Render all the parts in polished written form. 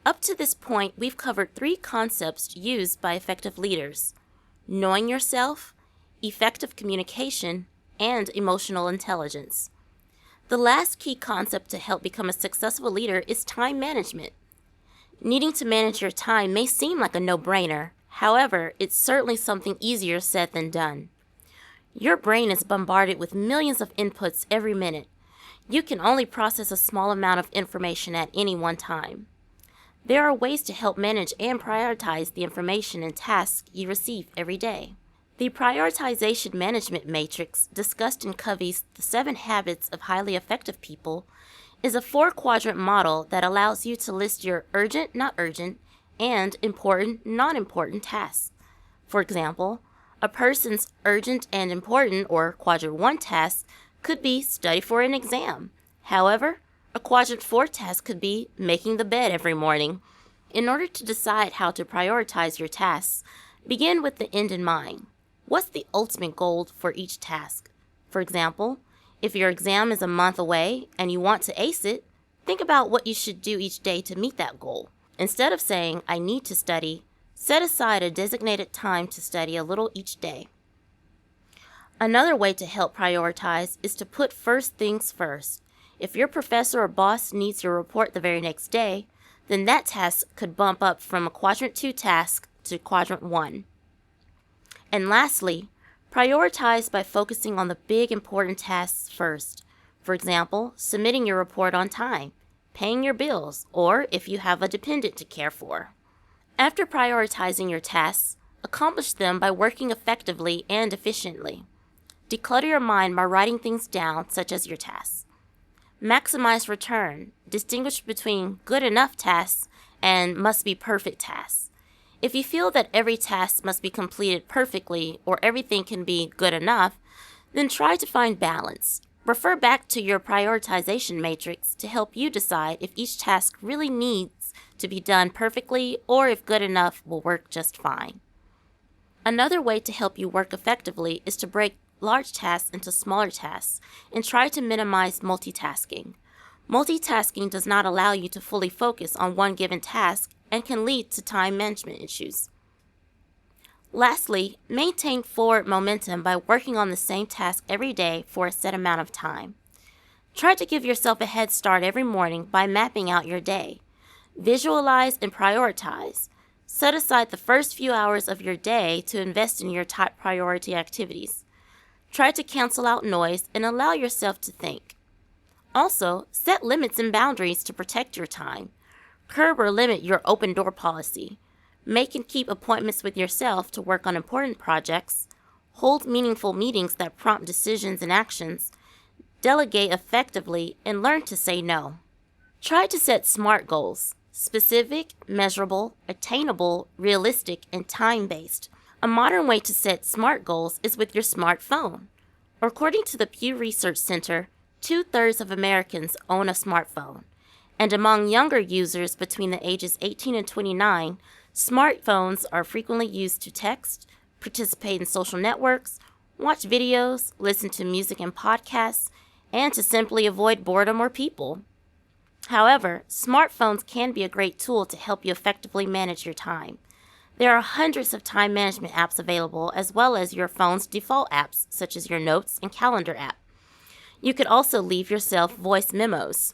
Up to this point, we've covered three concepts used by effective leaders: knowing yourself, effective communication, and emotional intelligence. The last key concept to help become a successful leader is time management. Needing to manage your time may seem like a no-brainer. However, it's certainly something easier said than done. Your brain is bombarded with millions of inputs every minute. You can only process a small amount of information at any one time. There are ways to help manage and prioritize the information and tasks you receive every day. The prioritization management matrix discussed in Covey's The 7 Habits of Highly Effective People is a 4-quadrant model that allows you to list your urgent, not urgent, and important, non-important tasks. For example, a person's urgent and important, or quadrant 1 task, could be study for an exam. However, a quadrant 4 task could be making the bed every morning. In order to decide how to prioritize your tasks, begin with the end in mind. What's the ultimate goal for each task? For example, if your exam is a month away and you want to ace it, think about what you should do each day to meet that goal. Instead of saying, "I need to study," set aside a designated time to study a little each day. Another way to help prioritize is to put first things first. If your professor or boss needs your report the very next day, then that task could bump up from a quadrant 2 task to quadrant 1. And lastly, prioritize by focusing on the big important tasks first. For example, submitting your report on time, paying your bills, or if you have a dependent to care for. After prioritizing your tasks, accomplish them by working effectively and efficiently. Declutter your mind by writing things down, such as your tasks. Maximize return. Distinguish between good enough tasks and must be perfect tasks. If you feel that every task must be completed perfectly or everything can be good enough, then try to find balance. Refer back to your prioritization matrix to help you decide if each task really needs to be done perfectly or if good enough will work just fine. Another way to help you work effectively is to break large tasks into smaller tasks and try to minimize multitasking. Multitasking does not allow you to fully focus on one given task and can lead to time management issues. Lastly, maintain forward momentum by working on the same task every day for a set amount of time. Try to give yourself a head start every morning by mapping out your day. Visualize and prioritize. Set aside the first few hours of your day to invest in your top priority activities. Try to cancel out noise and allow yourself to think. Also, set limits and boundaries to protect your time. Curb or limit your open door policy. Make and keep appointments with yourself to work on important projects. Hold meaningful meetings that prompt decisions and actions. Delegate effectively and learn to say no. Try to set SMART goals: specific, measurable, attainable, realistic, and time-based. A modern way to set SMART goals is with your smartphone. According to the Pew Research Center, 2/3 of Americans own a smartphone. And among younger users between the ages 18 and 29, smartphones are frequently used to text, participate in social networks, watch videos, listen to music and podcasts, and to simply avoid boredom or people. However, smartphones can be a great tool to help you effectively manage your time. There are hundreds of time management apps available, as well as your phone's default apps, such as your Notes and Calendar app. You could also leave yourself voice memos.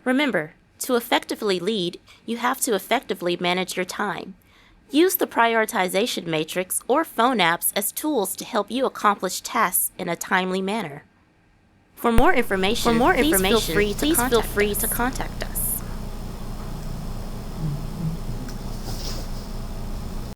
Remember, to effectively lead, you have to effectively manage your time. Use the prioritization matrix or phone apps as tools to help you accomplish tasks in a timely manner. For more information, please feel free to contact us.